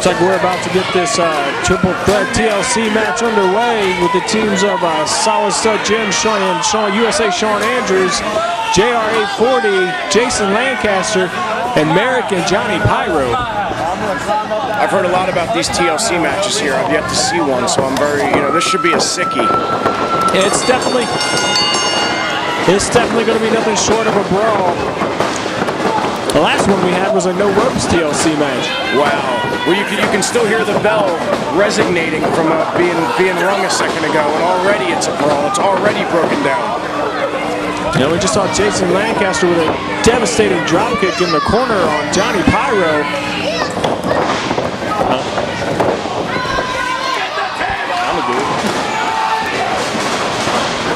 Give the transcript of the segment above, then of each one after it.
Looks like we're about to get this triple threat TLC match underway with the teams of Solid Stud Jim, USA Sean Andrews, JR840, Jason Lancaster, and Merek and Johnny Pyro. I've heard a lot about these TLC matches here. I've yet to see one, so I'm very, this should be a sickie. It's definitely going to be nothing short of a brawl. The last one we had was a no ropes TLC match. Wow. Well, you can still hear the bell resonating from being rung a second ago, and already it's a brawl. It's already broken down. We just saw Jason Lancaster with a devastating dropkick in the corner on Johnny Pyro.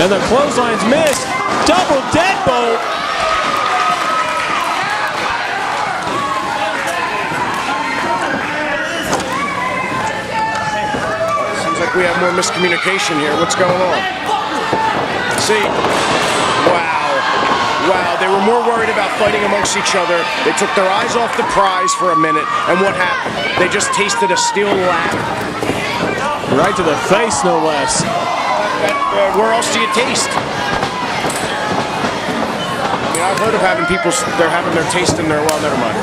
And the clothesline's missed. Double deadbolt. Seems like we have more miscommunication here. What's going on? See? Wow, they were more worried about fighting amongst each other. They took their eyes off the prize for a minute, and what happened? They just tasted a steel ladder. Right to the face, no less. Where else do you taste? I've heard of they're having their taste in their, well, never mind.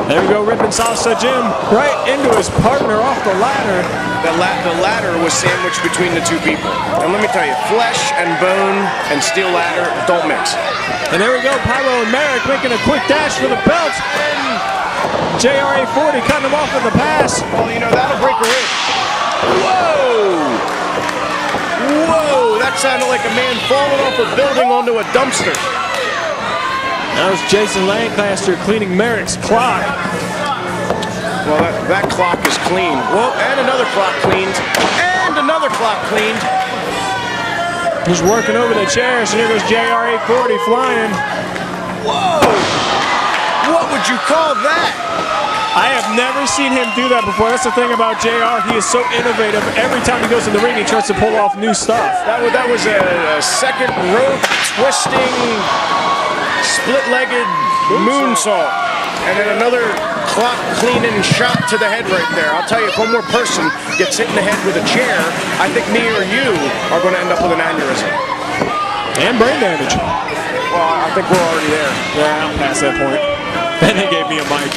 There we go, ripping Solid Stud Jim right into his partner off the ladder. The ladder was sandwiched between the two people. And let me tell you, flesh and bone and steel ladder don't mix. And there we go, Pyro and Merek making a quick dash for the belts. And JR840 cutting him off with the pass. Well, that'll break a rib. Whoa, that sounded like a man falling off a building onto a dumpster. That was Jason Lancaster cleaning Merek's clock. Well, that clock is clean. Well, and another clock cleaned. And another clock cleaned. He's working over the chairs, and here goes JR840 flying. Whoa! What would you call that? I have never seen him do that before. That's the thing about JR. He is so innovative. Every time he goes in the ring, he tries to pull off new stuff. That was a second rope twisting, split-legged moonsault. And then another clock cleaning shot to the head right there. I'll tell you, if one more person gets hit in the head with a chair, I think me or you are going to end up with an aneurysm. And brain damage. Well, I think we're already there. Yeah, I'm past that point. And they gave me a mic.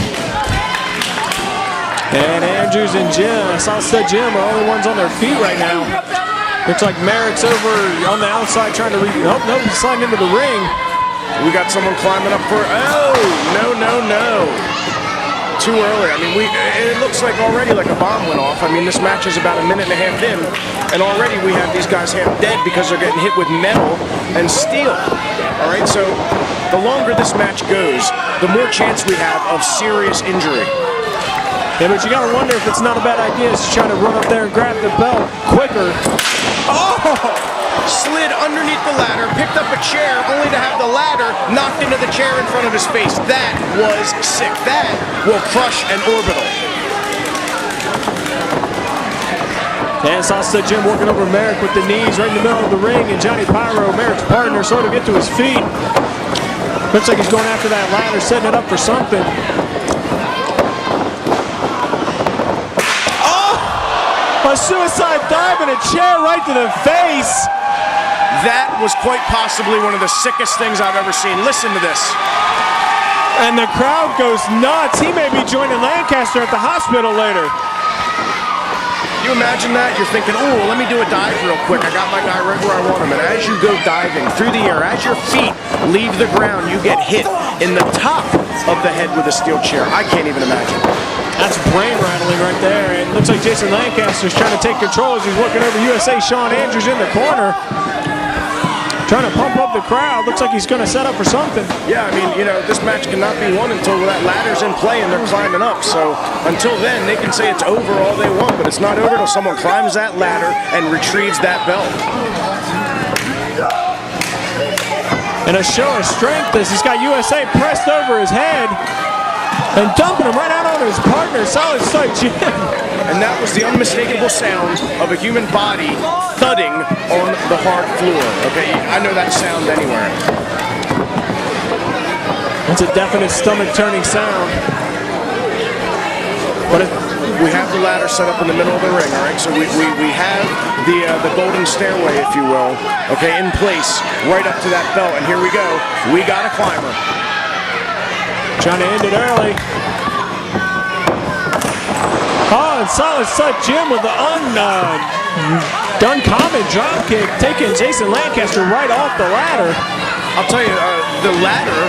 And Andrews and Solid Stud Jim are the only ones on their feet right now. Looks like Merek's over on the outside trying to nope, he's sliding into the ring. We got someone climbing up for, no. Too early. I mean, it looks like already like a bomb went off. I mean, this match is about a minute and a half in, and already we have these guys half dead because they're getting hit with metal and steel. All right, so the longer this match goes, the more chance we have of serious injury. Yeah, but you gotta wonder if it's not a bad idea to try to run up there and grab the belt quicker. Oh! Slid underneath the ladder, picked up a chair, only to have the ladder knocked into the chair in front of his face. That was sick. That will crush an orbital. And Solid Stud Jim working over Merek with the knees right in the middle of the ring, and Johnny Pyro, Merek's partner, sort of get to his feet. Looks like he's going after that ladder, setting it up for something. A suicide dive and a chair right to the face. That was quite possibly one of the sickest things I've ever seen. Listen to this. And the crowd goes nuts. He may be joining Lancaster at the hospital later. You imagine that? You're thinking, oh, let me do a dive real quick. I got my guy right where I want him. And as you go diving through the air, as your feet leave the ground, you get hit in the top of the head with a steel chair. I can't even imagine. That's brain rattling right there. And it looks like Jason Lancaster's trying to take control as he's working over USA Sean Andrews in the corner. Trying to pump up the crowd. Looks like he's going to set up for something. Yeah, I mean, this match cannot be won until that ladder's in play and they're climbing up. So until then, they can say it's over all they want, but it's not over until someone climbs that ladder and retrieves that belt. And a show of strength as he's got USA pressed over his head and dumping him right out on his partner, Solid Stud Jim. And that was the unmistakable sound of a human body thudding on the hard floor. Okay, I know that sound anywhere. It's a definite stomach-turning sound. But we have the ladder set up in the middle of the ring, all right? So we have the golden stairway, if you will, okay, in place right up to that belt. And here we go. We got a climber. Trying to end it early. Oh, and Solid Stud Jim with the uncommon drop kick, taking Jason Lancaster right off the ladder. I'll tell you, the ladder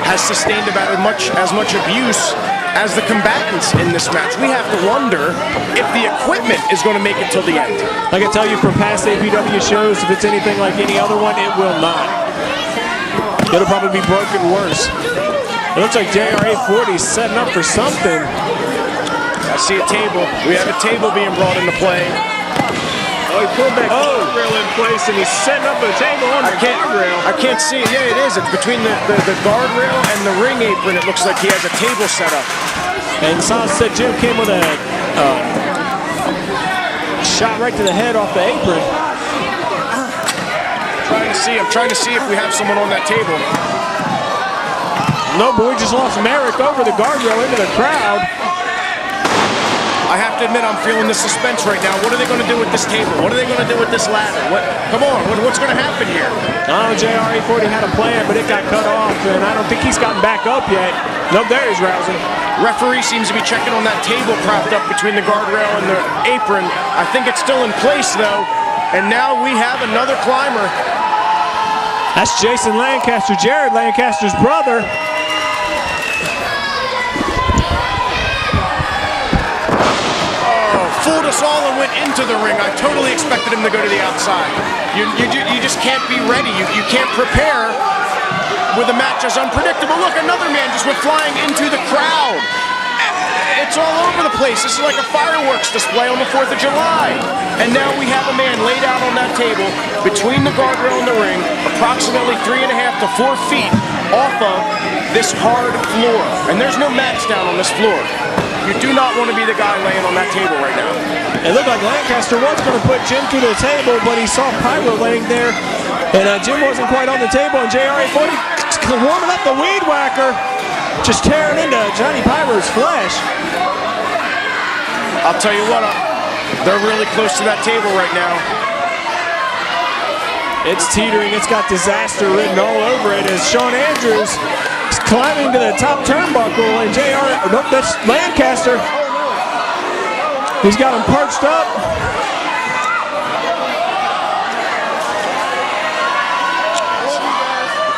has sustained about as much abuse as the combatants in this match. We have to wonder if the equipment is going to make it till the end. I can tell you from past APW shows, if it's anything like any other one, it will not. It'll probably be broken worse. It looks like JR840 setting up for something. I see a table. We have a table being brought into play. Oh, he pulled that guardrail in place, and he's setting up a table on the guardrail. I can't see it. Yeah, it is. It's between the guardrail and the ring apron. It looks like he has a table set up. And Solid Stud Jim came with a shot right to the head off the apron. I'm trying to see if we have someone on that table. No, but we just lost Merek over the guardrail into the crowd. I have to admit, I'm feeling the suspense right now. What are they going to do with this table? What are they going to do with this ladder? Come on, what's going to happen here? Oh, JR840 had a plan, but it got cut off, and I don't think he's gotten back up yet. Nope, there he's rousing. Referee seems to be checking on that table propped up between the guardrail and the apron. I think it's still in place, though. And now we have another climber. That's Jason Lancaster, Jared Lancaster's brother. Fooled us all and went into the ring. I totally expected him to go to the outside. You just can't be ready. You can't prepare with a match as unpredictable. Look, another man just went flying into the crowd. It's all over the place. This is like a fireworks display on the 4th of July. And now we have a man laid out on that table between the guardrail and the ring, approximately 3.5 to 4 feet off of this hard floor. And there's no mats down on this floor. You do not want to be the guy laying on that table right now. It looked like Lancaster was going to put Jim through the table, but he saw Pyro laying there, and Jim wasn't quite on the table, and JR840 warming up the weed whacker, just tearing into Johnny Pyro's flesh. I'll tell you what, they're really close to that table right now. It's teetering. It's got disaster written all over it as Shawn Andrews is climbing to the top turnbuckle, and nope, that's Lancaster. He's got him perched up.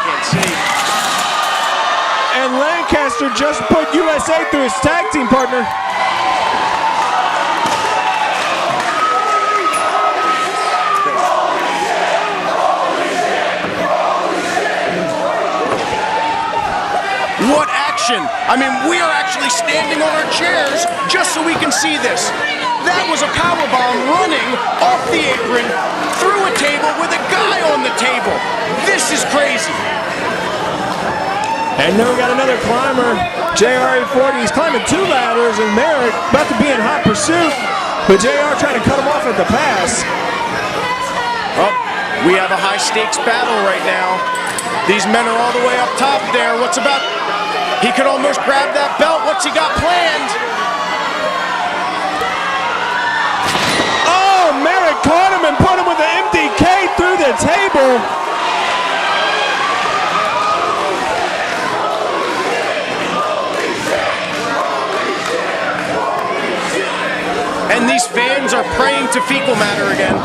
Can't see. And Lancaster just put USA through his tag team partner. What action! I mean, we are actually standing on our chairs just so we can see this. That was a powerbomb running off the apron through a table with a guy on the table. This is crazy. And then we got another climber, JR840. He's climbing 2 ladders, and Merek about to be in hot pursuit, but JR trying to cut him off at the pass. Oh, we have a high-stakes battle right now. These men are all the way up top there. What's about? He could almost grab that belt. What's he got planned? Oh, Merek caught him and put him with an MDK through the table. And these fans are praying to fecal matter again.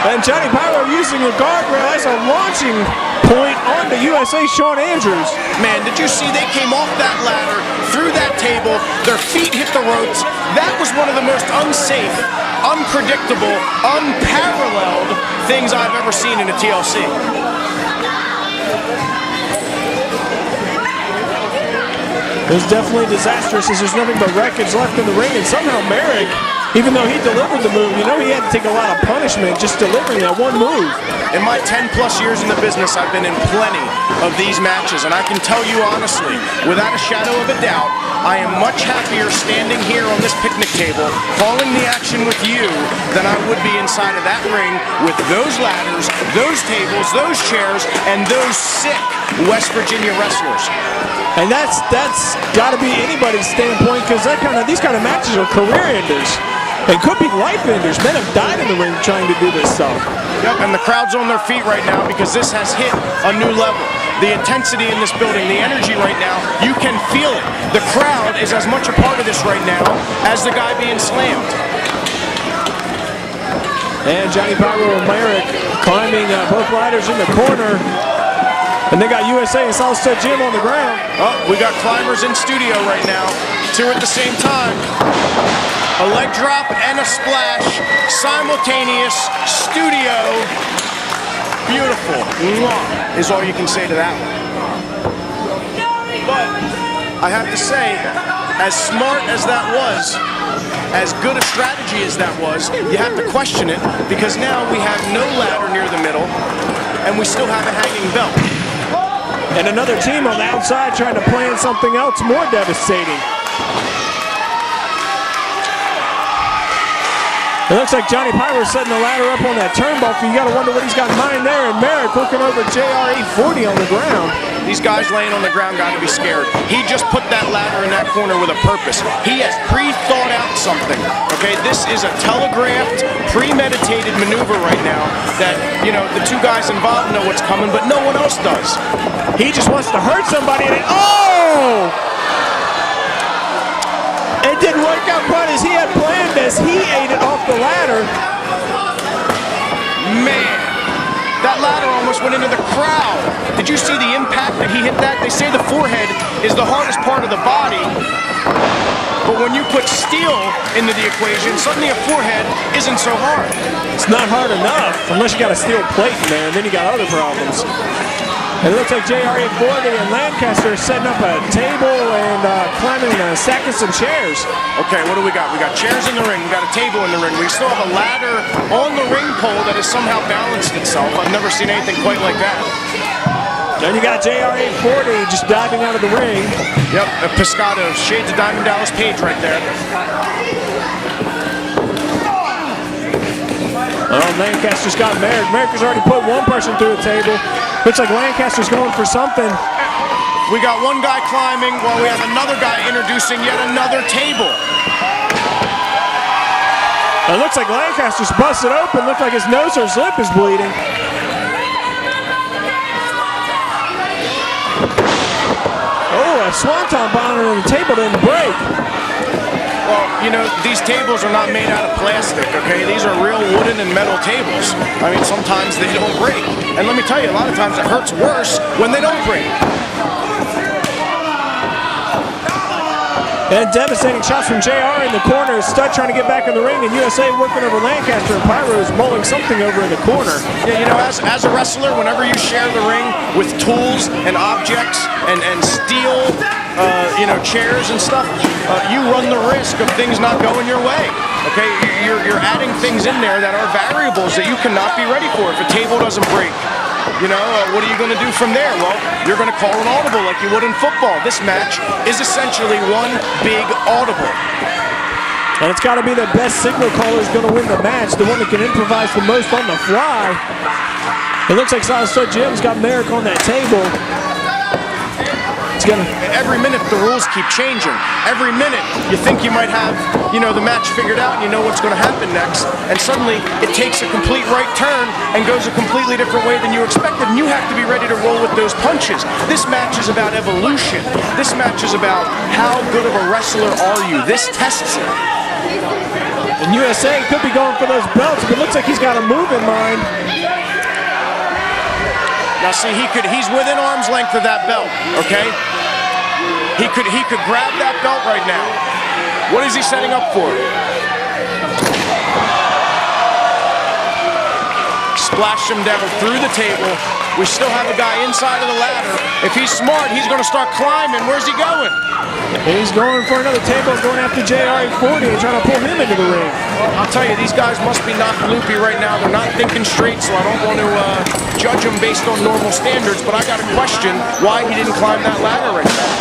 And Johnny Pyro using the guardrail as a launching point onto USA Shawn Andrews. Man, did you see they came off that ladder, through that table, their feet hit the ropes. That was one of the most unsafe, unpredictable, unparalleled things I've ever seen in a TLC. It was definitely disastrous as there's nothing but wreckage left in the ring, and somehow Merek, even though he delivered the move, you know he had to take a lot of punishment just delivering that one move. In my 10+ years in the business, I've been in plenty of these matches, and I can tell you honestly, without a shadow of a doubt, I am much happier standing here on this picnic table, calling the action with you, than I would be inside of that ring with those ladders, those tables, those chairs, and those sick West Virginia wrestlers. And that's got to be anybody's standpoint, because these kind of matches are career enders. It could be life enders. Men have died in the ring trying to do this stuff. Yep, and the crowd's on their feet right now because this has hit a new level. The intensity in this building, the energy right now, you can feel it. The crowd is as much a part of this right now as the guy being slammed. And Johnny Pyro and Merek climbing both ladders in the corner. And they got USA and Solid Stud Jim on the ground. Oh, we got climbers in studio right now. Two at the same time. A leg drop and a splash. Simultaneous studio. Beautiful. Mwah, is all you can say to that one. But I have to say, as smart as that was, as good a strategy as that was, you have to question it, because now we have no ladder near the middle and we still have a hanging belt. And another team on the outside trying to plan something else more devastating. It looks like Johnny Pyro setting the ladder up on that turnbuckle. You got to wonder what he's got in mind there. And Merek working over JR840 on the ground. These guys laying on the ground got to be scared. He just put that ladder in that corner with a purpose. He has pre-thought out something. Okay, this is a telegraphed, premeditated maneuver right now that, you know, the two guys involved know what's coming, but no one else does. He just wants to hurt somebody. And oh! It didn't work out quite as he had planned, as he ate it off the ladder. Man, that ladder almost went into the crowd. Did you see the impact that he hit that? They say the forehead is the hardest part of the body, but when you put steel into the equation, suddenly a forehead isn't so hard. It's not hard enough, unless you got a steel plate in there, and then you got other problems. It looks like JR840 and Lancaster are setting up a table and climbing and stacking some chairs. Okay, what do we got? We got chairs in the ring. We got a table in the ring. We still have a ladder on the ring pole that has somehow balanced itself. I've never seen anything quite like that. Then you got JR840 just diving out of the ring. Yep, a Pescado, shades of Diamond Dallas Page right there. Oh, Lancaster's got Merek. Merek has already put one person through a table. Looks like Lancaster's going for something. We got one guy climbing while we have another guy introducing yet another table. It looks like Lancaster's busted open. Looks like his nose or his lip is bleeding. Oh, a swanton bomb on the table didn't break. Well, you know, these tables are not made out of plastic, okay? These are real wooden and metal tables. I mean, sometimes they don't break. And let me tell you, a lot of times it hurts worse when they don't break. And devastating shots from JR in the corner. Stud trying to get back in the ring, and USA working over Lancaster, and Pyro is mulling something over in the corner. Yeah, you know, as a wrestler, whenever you share the ring with tools and objects and steel, you know, chairs and stuff, you run the risk of things not going your way. Okay, you're adding things in there that are variables that you cannot be ready for. If a table doesn't break, you know, what are you going to do from there? Well, you're going to call an audible like you would in football. This match is essentially one big audible. And it's got to be the best signal caller who's going to win the match, the one that can improvise the most on the fly. It looks like Solid Stud Jim's got Merek on that table. Every minute the rules keep changing. Every minute you think you might have, you know, the match figured out and you know what's going to happen next, and suddenly it takes a complete right turn and goes a completely different way than you expected, and you have to be ready to roll with those punches. This match is about evolution. This match is about how good of a wrestler are you. This tests it. And USA could be going for those belts, but it looks like he's got a move in mind. Now see, he's within arm's length of that belt, okay? He could grab that belt right now. What is he setting up for? Splashed him down through the table. We still have a guy inside of the ladder. If he's smart, he's going to start climbing. Where's he going? He's going for another table, going after JR840 and trying to pull him into the ring. Well, I'll tell you, these guys must be knocked loopy right now. They're not thinking straight, so I don't want to judge them based on normal standards, but I got to question why he didn't climb that ladder right now.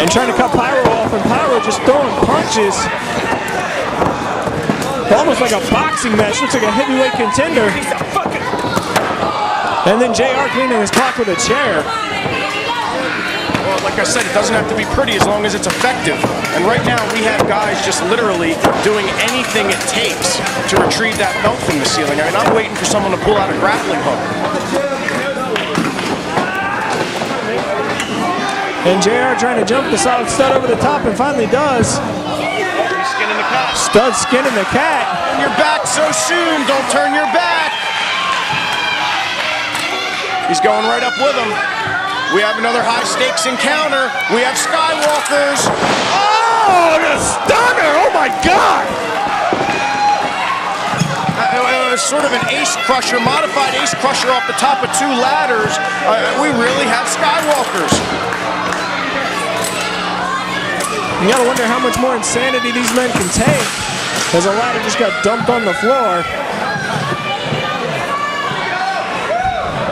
And trying to cut Pyro off, and Pyro just throwing punches. Almost like a boxing match. Looks like a heavyweight contender. And then JR cleaning his clock with a chair. Well, like I said, it doesn't have to be pretty as long as it's effective. And right now, we have guys just literally doing anything it takes to retrieve that belt from the ceiling. I mean, I'm waiting for someone to pull out a grappling hook. And JR trying to jump the solid stud over the top and finally does. He's skinning the cat. Stud skinning the cat. Turn your back so soon. Don't turn your back. He's going right up with him. We have another high-stakes encounter. We have Skywalkers. Oh, the stunner! Oh, my God! Sort of an ace crusher, modified ace crusher off the top of 2 ladders. We really have Skywalkers. You gotta wonder how much more insanity these men can take as a ladder just got dumped on the floor.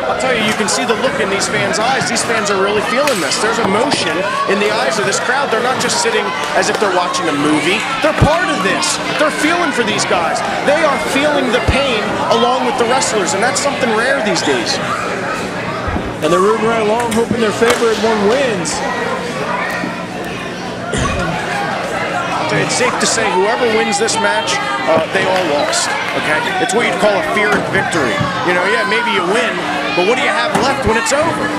I'll tell you, you can see the look in these fans' eyes. These fans are really feeling this. There's emotion in the eyes of this crowd. They're not just sitting as if they're watching a movie. They're part of this. They're feeling for these guys. They are feeling the pain along with the wrestlers, and that's something rare these days. And they're rooting right along, hoping their favorite one wins. It's safe to say whoever wins this match, they all lost, okay? It's what you'd call a Pyrrhic victory. You know, yeah, maybe you win, but what do you have left when it's over?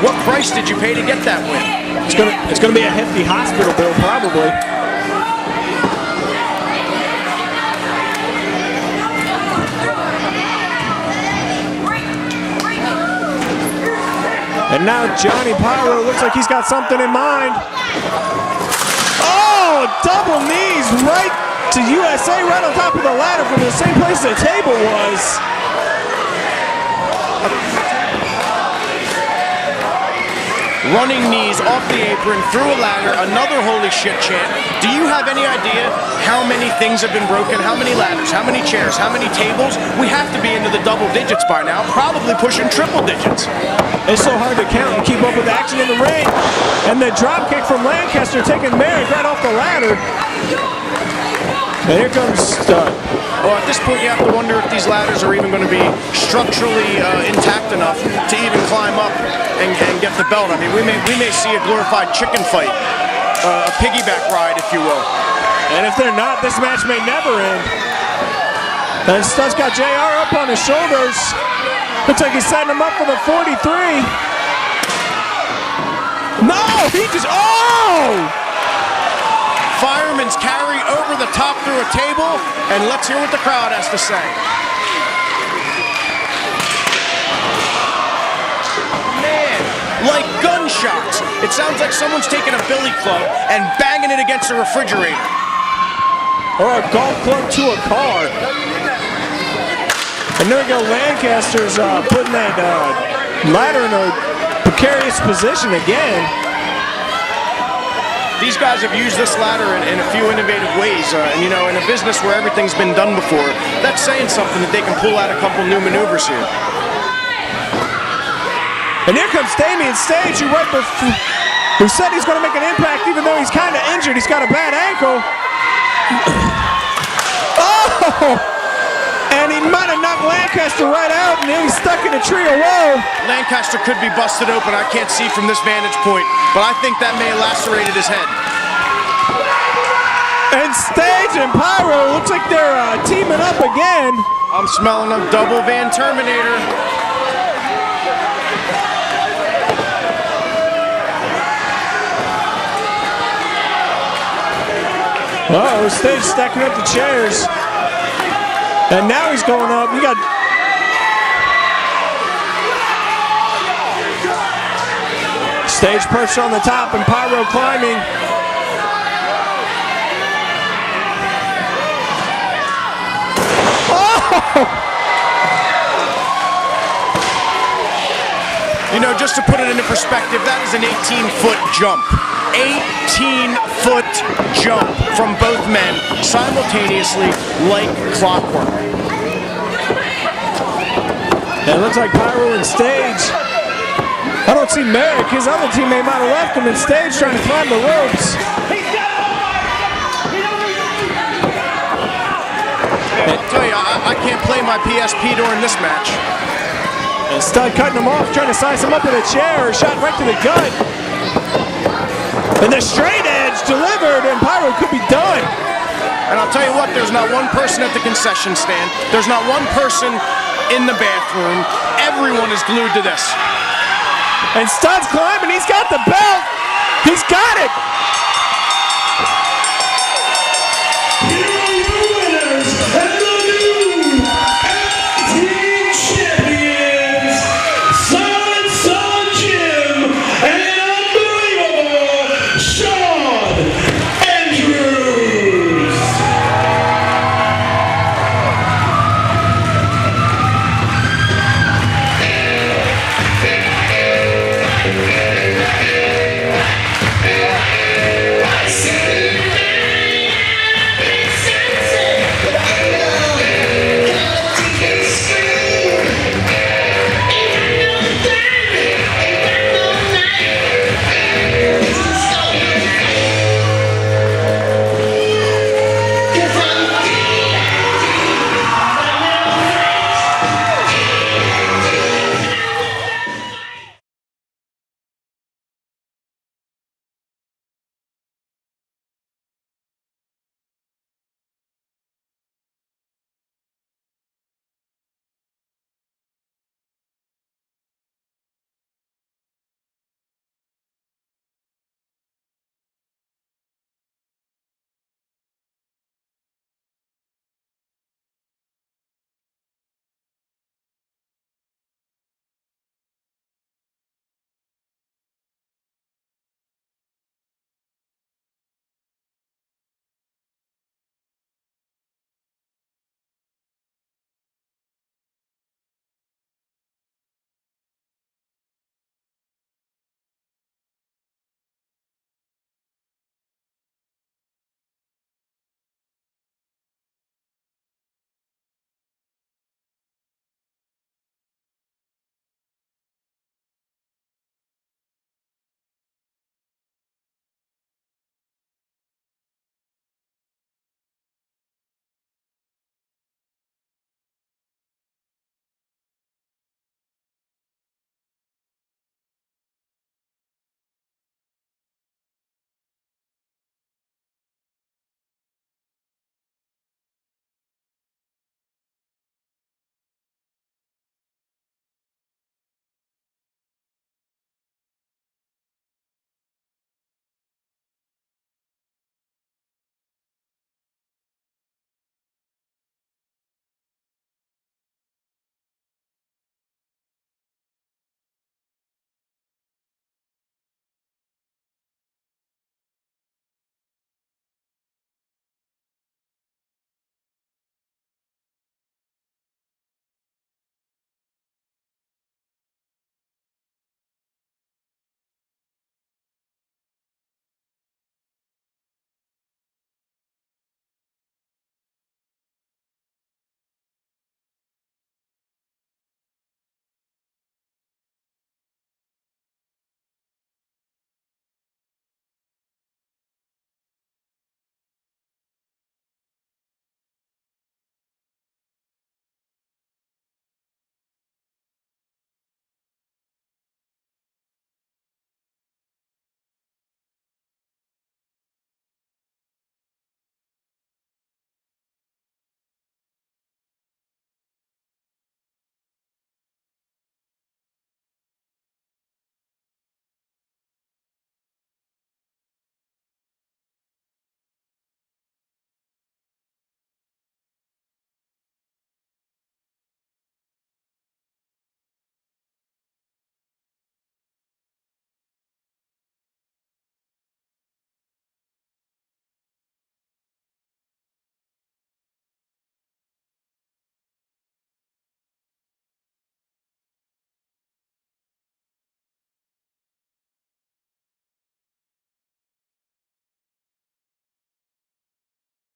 What price did you pay to get that win? It's gonna be a hefty hospital bill, probably. And now Johnny Pyro looks like he's got something in mind. Oh, double knees right to USA, right on top of the ladder from the same place the table was. Running knees off the apron, through a ladder, another holy shit chant. Do you have any idea how many things have been broken? How many ladders? How many chairs? How many tables? We have to be into the double digits by now, probably pushing triple digits. It's so hard to count and keep up with action in the ring. And the drop kick from Lancaster taking Merek right off the ladder. And here comes Stud. Well, at this point, you have to wonder if these ladders are even going to be structurally intact enough to even climb up and get the belt. I mean, we may see a glorified chicken fight, a piggyback ride, if you will. And if they're not, this match may never end. And Stud's got JR up on his shoulders. Looks like he's setting him up for the 43. No, he just, oh! Fireman's carry over the top through a table, and let's hear what the crowd has to say. Man, like gunshots. It sounds like someone's taking a billy club and banging it against a refrigerator. Or a golf club to a car. And there we go, Lancaster's putting that ladder in a precarious position again. These guys have used this ladder in a few innovative ways, and you know, in a business where everything's been done before, that's saying something that they can pull out a couple new maneuvers here. And here comes Damien Stage, who said he's going to make an impact even though he's kind of injured. He's got a bad ankle. Oh! And he might have knocked Lancaster right out, and now he's stuck in a tree of woe. Lancaster could be busted open. I can't see from this vantage point, but I think that may have lacerated his head. And Stage and Pyro looks like they're teaming up again. I'm smelling a double Van Terminator. Uh-oh, Stage stacking up the chairs. And now he's going up. You got Stage perched on the top and Pyro climbing. Oh! You know, just to put it into perspective, that is an 18-foot jump. 18-foot jump from both men simultaneously like clockwork. And it looks like Pyro and Stage. I don't see Merek. His other teammate might have left him, and Stage trying to climb the ropes. I'll tell you, I can't play my PSP during this match. And Stud cutting him off, trying to size him up with a chair. A shot right to the gut. And the straight edge delivered, and Pyro could be done. And I'll tell you what, there's not one person at the concession stand. There's not one person in the bathroom. Everyone is glued to this. And Stud's climbing. He's got the belt. He's got it.